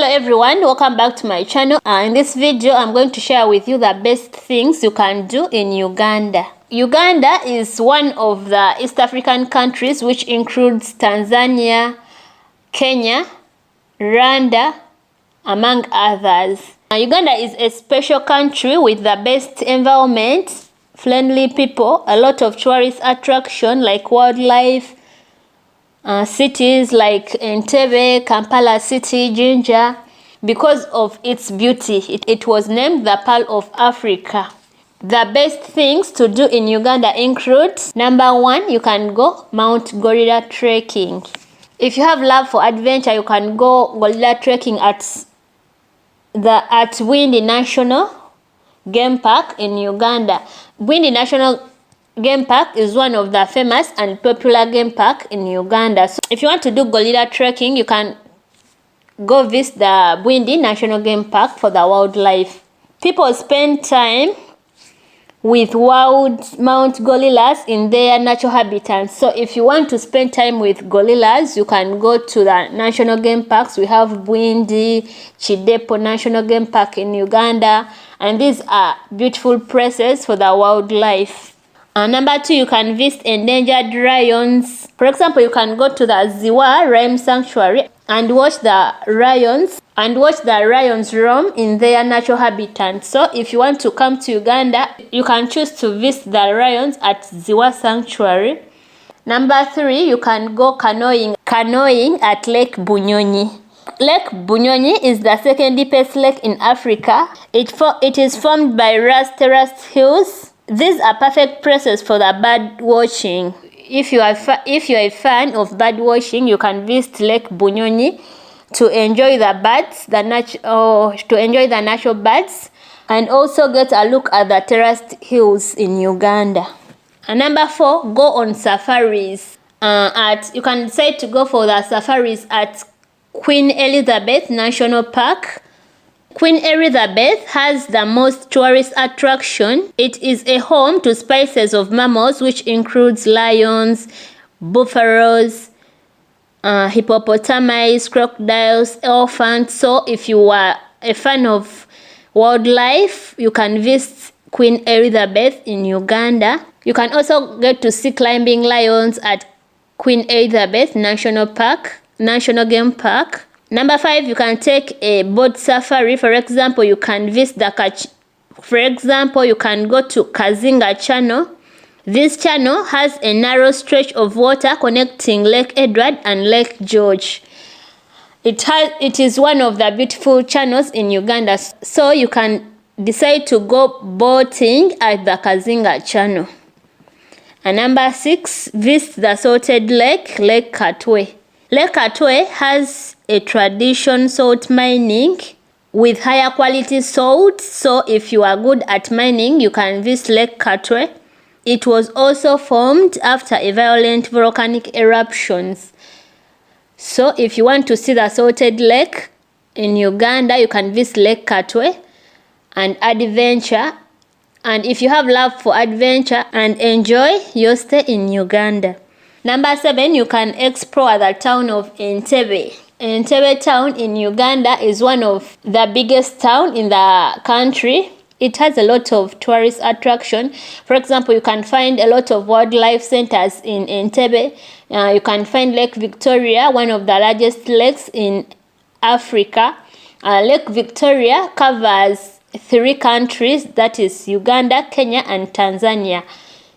Hello everyone, welcome back to my channel. In this video I'm going to share with you the best things you can do in Uganda. Uganda is one of the East African countries which includes Tanzania, Kenya, Rwanda, among others. Uganda is a special country with the best environment, friendly people, a lot of tourist attraction like wildlife, cities like Entebbe, Kampala City, Jinja. Because of its beauty, it was named the Pearl of Africa. The best things to do in Uganda include: number one, you can go Mount Gorilla trekking. If you have love for adventure, you can go gorilla trekking at Bwindi National Game Park in Uganda. Bwindi National Game Park is one of the famous and popular game park in Uganda. So if you want to do gorilla trekking, you can go visit the Bwindi National Game Park for the wildlife. People spend time with wild mount gorillas in their natural habitats. So if you want to spend time with gorillas, you can go to the national game parks. We have Bwindi, Chidepo National Game Park in Uganda, and these are beautiful places for the wildlife. Number two, you can visit endangered lions. For example, you can go to the Ziwa Lion Sanctuary and watch the lions roam in their natural habitat. So if you want to come to Uganda, you can choose to visit the lions at Ziwa Sanctuary. Number three, you can go canoeing at Lake Bunyonyi. Lake Bunyonyi is the second deepest lake in Africa. It is formed by terraced hills. These are perfect places for the bird watching. If you are a fan of bird watching, you can visit Lake Bunyonyi to enjoy the birds, to enjoy the natural birds, and also get a look at the terraced hills in Uganda. And number four, go on safaris. You can decide to go for the safaris at Queen Elizabeth National Park. Queen Elizabeth has the most tourist attraction. It is a home to species of mammals which includes lions, buffaloes, hippopotamus, crocodiles, elephants. So if you are a fan of wildlife, you can visit Queen Elizabeth in Uganda. You can also get to see climbing lions at Queen Elizabeth National Game Park. Number five, you can take a boat safari. For example, you can visit you can go to Kazinga Channel. This channel has a narrow stretch of water connecting Lake Edward and Lake George. It is one of the beautiful channels in Uganda, so you can decide to go boating at the Kazinga Channel. And number six, visit the salted lake, Lake Katwe. Lake Katwe has a tradition salt mining with higher quality salt. So if you are good at mining, you can visit Lake Katwe. It was also formed after a violent volcanic eruptions. So if you want to see the salted lake in Uganda, you can visit Lake Katwe and adventure. And if you have love for adventure and enjoy your stay in Uganda. Number seven, you can explore the town of Entebbe. Entebbe Town in Uganda is one of the biggest town in the country. It has a lot of tourist attraction. For example, you can find a lot of wildlife centers in Entebbe. You can find Lake Victoria, one of the largest lakes in Africa. Lake Victoria covers 3 countries, that is Uganda, Kenya, and Tanzania.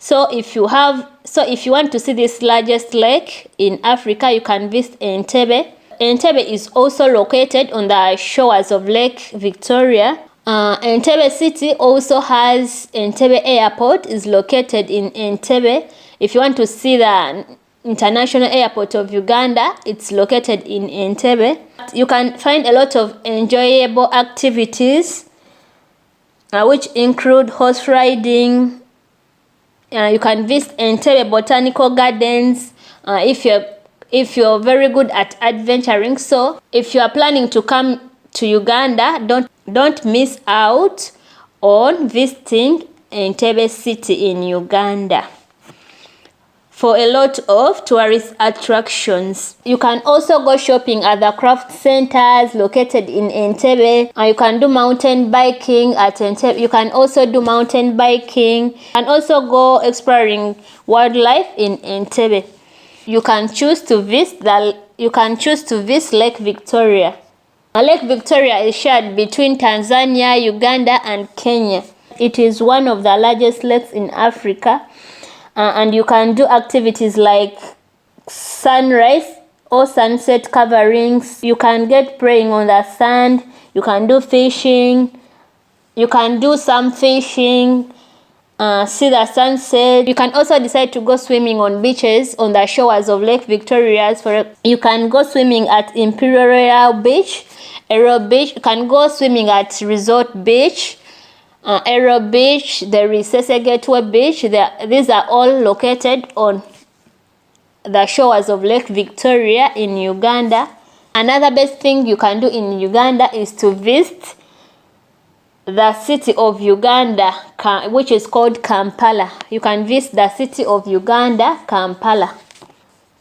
So if you want to see this largest lake in Africa, you can visit Entebbe. Entebbe is also located on the shores of Lake Victoria. Entebbe City also has Entebbe Airport is located in Entebbe. If you want to see the International Airport of Uganda, it's located in Entebbe. You can find a lot of enjoyable activities which include horse riding. You can visit Entebbe Botanical Gardens if you're very good at adventuring. So if you are planning to come to Uganda, don't miss out on visiting Entebbe City in Uganda. for a lot of tourist attractions. You can also go shopping at the craft centers located in Entebbe, and you can do mountain biking at Entebbe. You can also do mountain biking and also go exploring wildlife in Entebbe. You can choose to visit Lake Victoria. Lake Victoria is shared between Tanzania, Uganda, and Kenya. It is one of the largest lakes in Africa, and you can do activities like sunrise or sunset coverings. You can get praying on the sand. You can do fishing. You can do some fishing. See the sunset. You can also decide to go swimming on beaches on the shores of Lake Victoria. You can go swimming at Imperial Beach, Aero Beach. You can go swimming at Resort Beach, Aero Beach. There is Gateway Beach. These are all located on the shores of Lake Victoria in Uganda. Another best thing you can do in Uganda is to visit the city of Uganda, which is called Kampala. You can visit the city of Uganda, Kampala.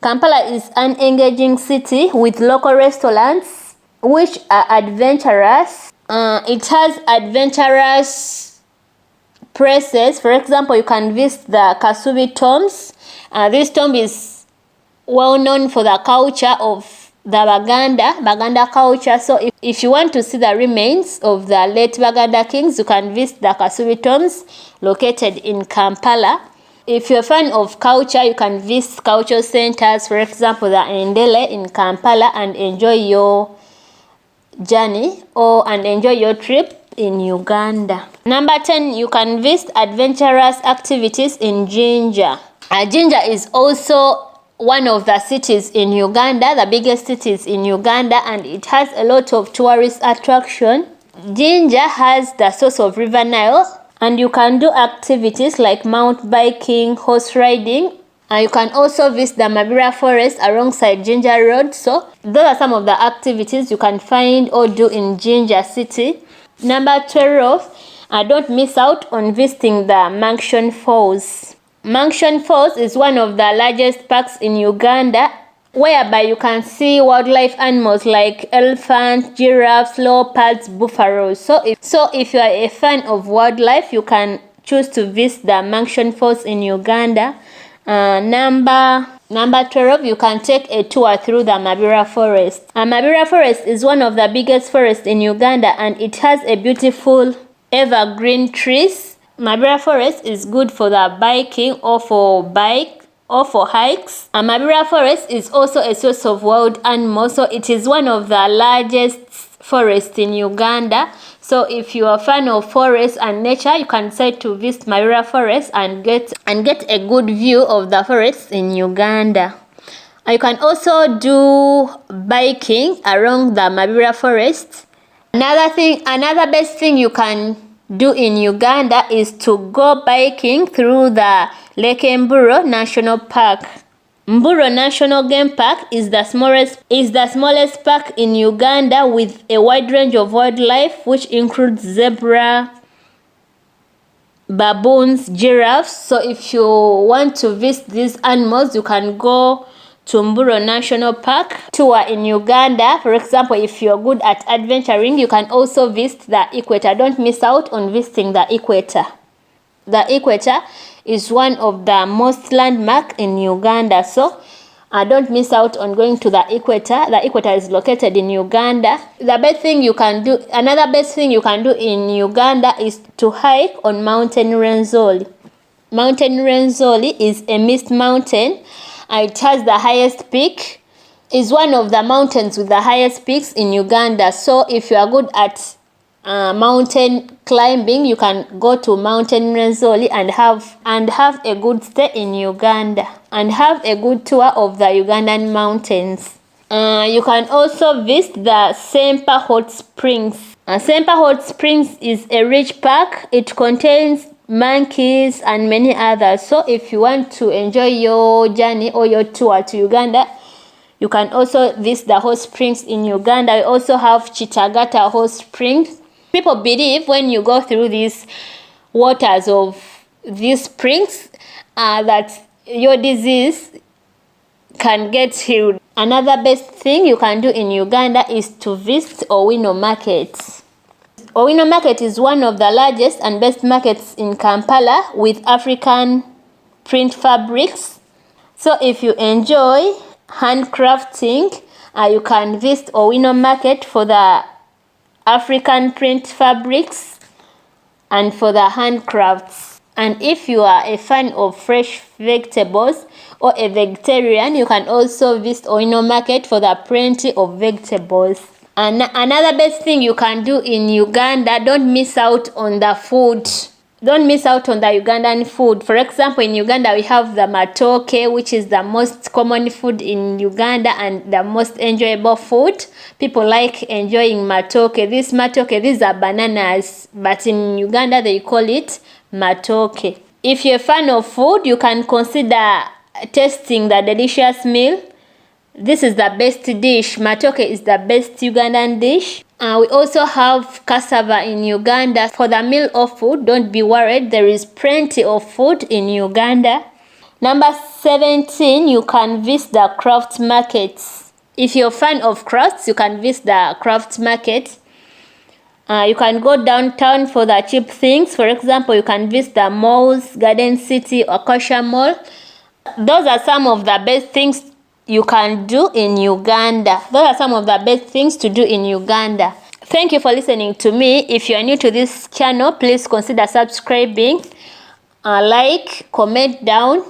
Kampala is an engaging city with local restaurants which are adventurous. It has adventurous places. For example, you can visit the Kasubi tombs. This tomb is well known for the culture of the Baganda culture. So if you want to see the remains of the late Baganda kings, you can visit the Kasubi tombs located in Kampala. If you're a fan of culture, you can visit cultural centers, for example, the Ndele in Kampala, and enjoy your journey and enjoy your trip in Uganda. Number 10, you can visit adventurous activities in Jinja. Jinja is also one of the cities in Uganda, the biggest cities in Uganda, and it has a lot of tourist attraction. Jinja has the source of River Nile, and you can do activities like mountain biking, horse riding, and you can also visit the Mabira Forest alongside Jinja Road. So those are some of the activities you can find or do in Jinja City. Number 12, don't miss out on visiting the Murchison Falls. Murchison Falls is one of the largest parks in Uganda, whereby you can see wildlife animals like elephants, giraffes, leopards, buffaloes. So if you are a fan of wildlife, you can choose to visit the Murchison Falls in Uganda. Number 12, you can take a tour through the Mabira Forest. Mabira Forest is one of the biggest forests in Uganda, and it has a beautiful evergreen trees. Mabira Forest is good for the biking or for hikes. Mabira Forest is also a source of wild animals, so it is one of the largest forests in Uganda. So if you are a fan of forests and nature, you can decide to visit Mabira Forest and get a good view of the forests in Uganda. You can also do biking around the Mabira Forest. Another best thing you can do in Uganda is to go biking through the Lake Mburo National Park. Mburo National Game Park is the smallest park in Uganda, with a wide range of wildlife, which includes zebra, baboons, giraffes. So if you want to visit these animals, you can go to Mburo National Park tour in Uganda. For example, if you're good at adventuring, you can also visit the Equator. Don't miss out on visiting the Equator. The Equator is one of the most landmark in Uganda, so don't miss out on going to the Equator. The Equator is located in Uganda. Another best thing you can do in Uganda is to hike on Mountain Rwenzori. Mountain Rwenzori is a mist mountain. It has the highest peak. It's one of the mountains with the highest peaks in Uganda. So if you are good at mountain climbing, you can go to Mountain Rwenzori and have a good stay in Uganda and have a good tour of the Ugandan mountains. You can also visit the Sempa Hot Springs. Sempa Hot Springs is a rich park. It contains monkeys and many others. So if you want to enjoy your journey or your tour to Uganda, you can also visit the hot springs in Uganda. We also have Kitagata Hot Springs. People believe when you go through these waters of these springs that your disease can get healed. Another best thing you can do in Uganda is to visit Owino Market. Owino Market is one of the largest and best markets in Kampala with African print fabrics. So if you enjoy handcrafting, you can visit Owino Market for the African print fabrics and for the handcrafts. And if you are a fan of fresh vegetables or a vegetarian, you can also visit Owino Market for the plenty of vegetables. And another best thing you can do in Uganda, don't miss out on the food. Don't miss out on the Ugandan food. For example, in Uganda, we have the matoke, which is the most common food in Uganda and the most enjoyable food. People like enjoying matoke. These are bananas, but in Uganda, they call it matoke. If you're a fan of food, you can consider tasting the delicious meal. This is the best dish. Matoke is the best Ugandan dish. We also have cassava in Uganda. For the meal of food, don't be worried. There is plenty of food in Uganda. Number 17, you can visit the craft markets. If you're a fan of crafts, you can visit the craft market. You can go downtown for the cheap things. For example, you can visit the malls, Garden City, Acacia Mall. Those are some of the best things you can do in Uganda. Those are some of the best things to do in Uganda. Thank you for listening to me. If you are new to this channel, please consider subscribing. Like, comment down.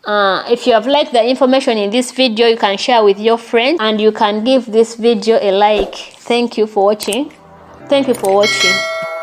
If you have liked the information in this video, you can share with your friends and you can give this video a like. Thank you for watching. Thank you for watching.